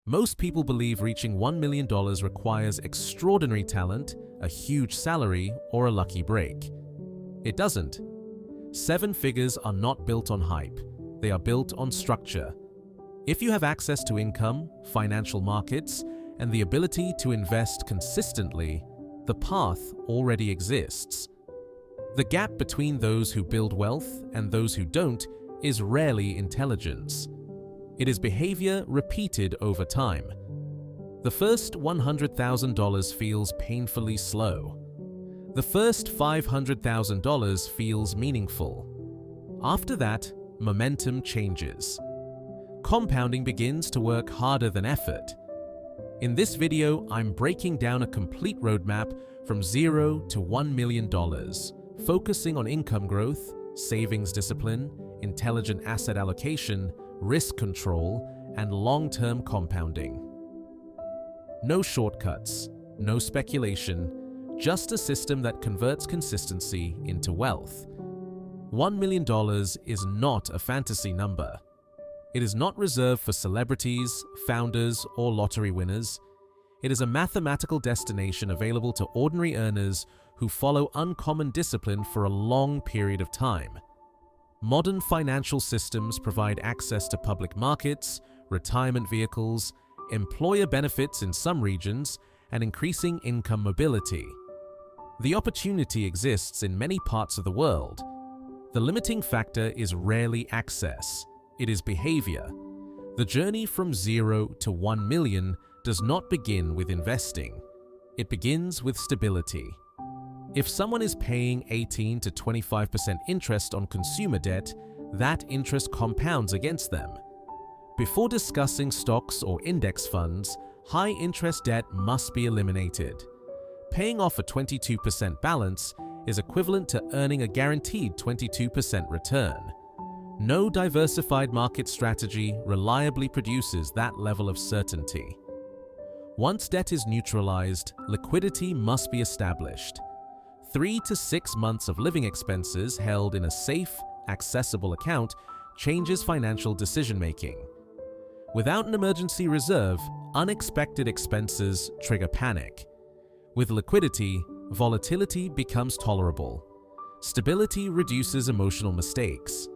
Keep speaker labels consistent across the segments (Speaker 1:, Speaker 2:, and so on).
Speaker 1: Most people believe reaching $1 million requires extraordinary talent, a huge salary, or a lucky break. It doesn't. Seven figures are not built on hype. They are built on structure. If you have access to income, financial markets, and the ability to invest consistently, the path already exists. The gap between those who build wealth and those who don't is rarely intelligence. It is behavior repeated over time. The first $100,000 feels painfully slow. The first $500,000 feels meaningful. After that, momentum changes. Compounding begins to work harder than effort. In this video, I'm breaking down a complete roadmap from $0 to $1 million, focusing on income growth, savings discipline, intelligent asset allocation, risk control, and long-term compounding. No shortcuts, no speculation, just a system that converts consistency into wealth. $1 million is not a fantasy number. It is not reserved for celebrities, founders, or lottery winners. It is a mathematical destination available to ordinary earners who follow uncommon discipline for a long period of time. Modern financial systems provide access to public markets, retirement vehicles, employer benefits in some regions, and increasing income mobility. The opportunity exists in many parts of the world. The limiting factor is rarely access. It is behavior. The journey from 0 to 1 million does not begin with investing. It begins with stability. If someone is paying 18 to 25% interest on consumer debt, that interest compounds against them. Before discussing stocks or index funds, high-interest debt must be eliminated. Paying off a 22% balance is equivalent to earning a guaranteed 22% return. No diversified market strategy reliably produces that level of certainty. Once debt is neutralized, liquidity must be established. 3 to 6 months of living expenses held in a safe, accessible account changes financial decision-making. Without an emergency reserve, unexpected expenses trigger panic. With liquidity, volatility becomes tolerable. Stability reduces emotional mistakes.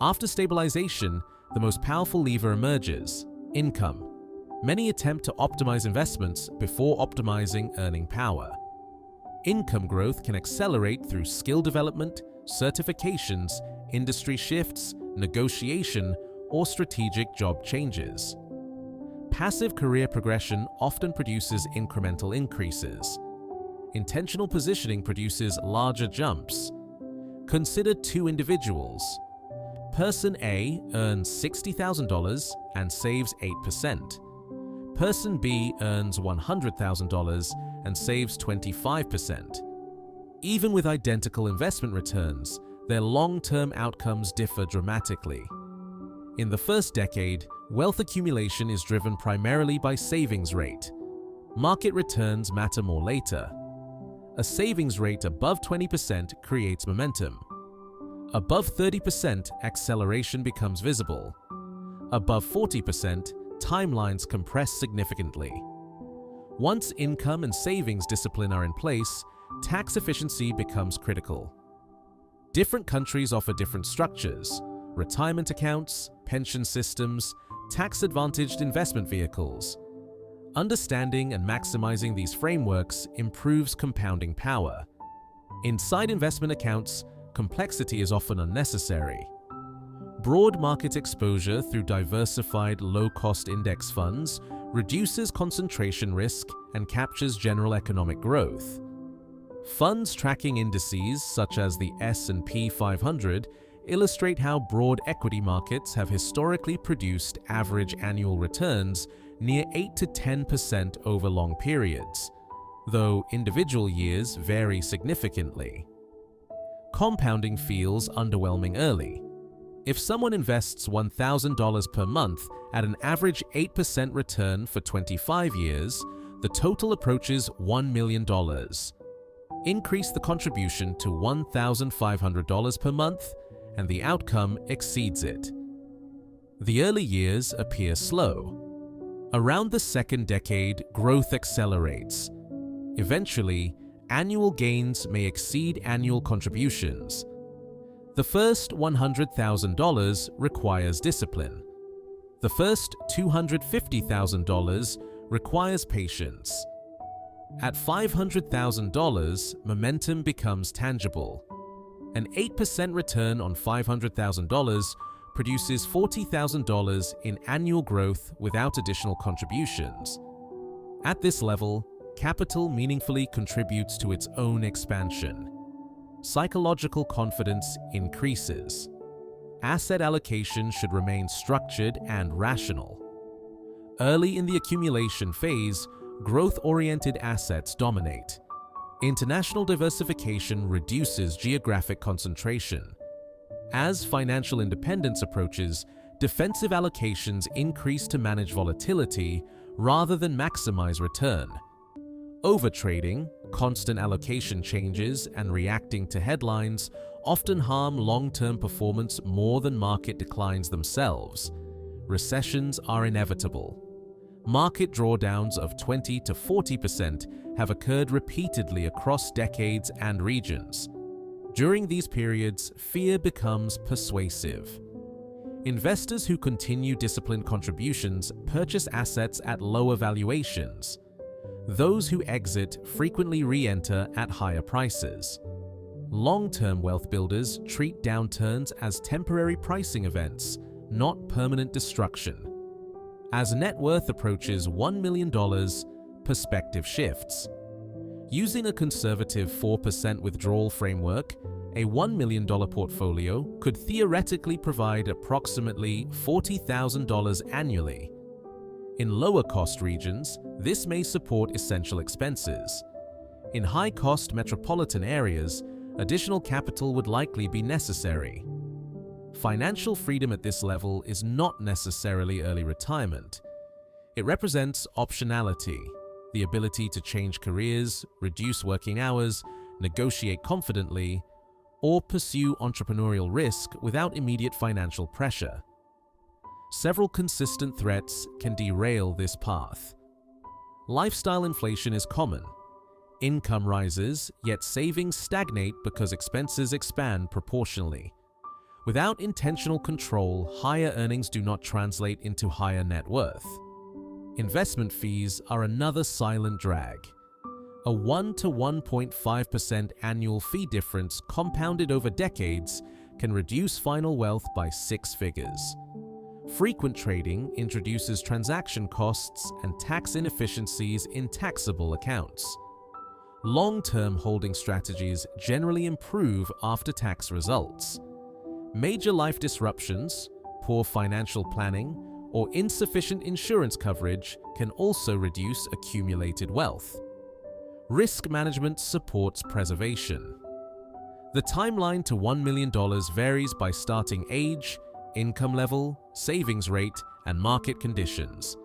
Speaker 1: After stabilization, the most powerful lever emerges: income. Many attempt to optimize investments before optimizing earning power. Income growth can accelerate through skill development, certifications, industry shifts, negotiation, or strategic job changes. Passive career progression often produces incremental increases. Intentional positioning produces larger jumps. Consider two individuals. Person A earns $60,000 and saves 8%. Person B earns $100,000 and saves 25%. Even with identical investment returns, their long-term outcomes differ dramatically. In the first decade, wealth accumulation is driven primarily by savings rate. Market returns matter more later. A savings rate above 20% creates momentum. Above 30%, acceleration becomes visible. Above 40%, timelines compress significantly. Once income and savings discipline are in place, tax efficiency becomes critical. Different countries offer different structures: retirement accounts, pension systems, tax-advantaged investment vehicles. Understanding and maximizing these frameworks improves compounding power. Inside investment accounts, complexity is often unnecessary. Broad market exposure through diversified low-cost index funds reduces concentration risk and captures general economic growth. Funds tracking indices such as the S&P 500 illustrate how broad equity markets have historically produced average annual returns near 8 to 10% over long periods, though individual years vary significantly. Compounding feels underwhelming early. If someone invests $1,000 per month at an average 8% return for 25 years, the total approaches $1 million. Increase the contribution to $1,500 per month, and the outcome exceeds it. The early years appear slow. Around the second decade, growth accelerates. Eventually, annual gains may exceed annual contributions. The first $100,000 requires discipline. The first $250,000 requires patience. At $500,000, momentum becomes tangible. An 8% return on $500,000 produces $40,000 in annual growth without additional contributions. At this level, capital meaningfully contributes to its own expansion. Psychological confidence increases. Asset allocation should remain structured and rational. Early in the accumulation phase, growth-oriented assets dominate. International diversification reduces geographic concentration. As financial independence approaches, defensive allocations increase to manage volatility rather than maximize return. Overtrading, constant allocation changes, and reacting to headlines often harm long-term performance more than market declines themselves. Recessions are inevitable. Market drawdowns of 20 to 40% have occurred repeatedly across decades and regions. During these periods, fear becomes persuasive. Investors who continue disciplined contributions purchase assets at lower valuations. Those who exit frequently re-enter at higher prices. Long-term wealth builders treat downturns as temporary pricing events, not permanent destruction. As net worth approaches $1 million, perspective shifts. Using a conservative 4% withdrawal framework, a $1 million portfolio could theoretically provide approximately $40,000 annually. In lower-cost regions, this may support essential expenses. In high-cost metropolitan areas, additional capital would likely be necessary. Financial freedom at this level is not necessarily early retirement. It represents optionality, the ability to change careers, reduce working hours, negotiate confidently, or pursue entrepreneurial risk without immediate financial pressure. Several consistent threats can derail this path. Lifestyle inflation is common. Income rises, yet savings stagnate because expenses expand proportionally. Without intentional control, higher earnings do not translate into higher net worth. Investment fees are another silent drag. A 1 to 1.5% annual fee difference compounded over decades can reduce final wealth by 6 figures. Frequent trading introduces transaction costs and tax inefficiencies in taxable accounts. Long-term holding strategies generally improve after-tax results. Major life disruptions, poor financial planning, or insufficient insurance coverage can also reduce accumulated wealth. Risk management supports preservation. The timeline to $1 million varies by starting age, income level, savings rate, and market conditions.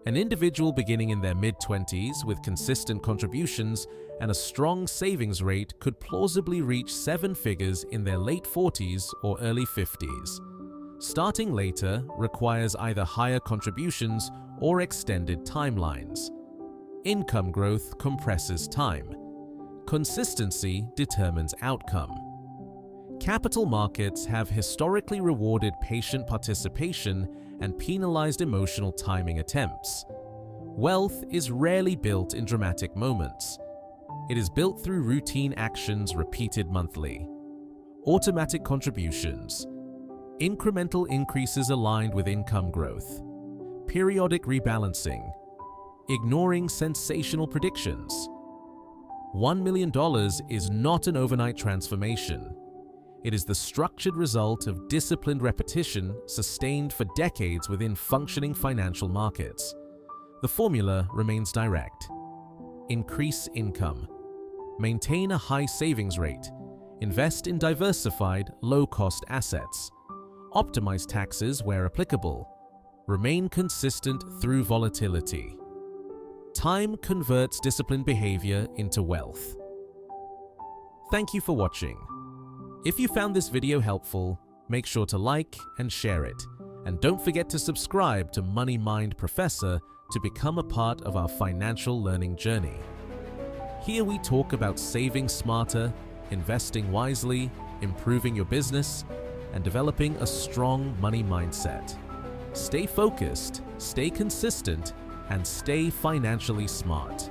Speaker 1: An individual beginning in their mid-20s with consistent contributions and a strong savings rate could plausibly reach 7 figures in their late 40s or early 50s. Starting later requires either higher contributions or extended timelines. Income growth compresses time. Consistency determines outcome. Capital markets have historically rewarded patient participation and penalized emotional timing attempts. Wealth is rarely built in dramatic moments. It is built through routine actions repeated monthly. Automatic contributions. Incremental increases aligned with income growth. Periodic rebalancing. Ignoring sensational predictions. $1 million is not an overnight transformation. It is the structured result of disciplined repetition sustained for decades within functioning financial markets. The formula remains direct. Increase income. Maintain a high savings rate. Invest in diversified, low-cost assets. Optimize taxes where applicable. Remain consistent through volatility. Time converts disciplined behavior into wealth. Thank you for watching. If you found this video helpful, make sure to like and share it. And don't forget to subscribe to Money Mind Professor to become a part of our financial learning journey. Here we talk about saving smarter, investing wisely, improving your business, and developing a strong money mindset. Stay focused, stay consistent, and stay financially smart.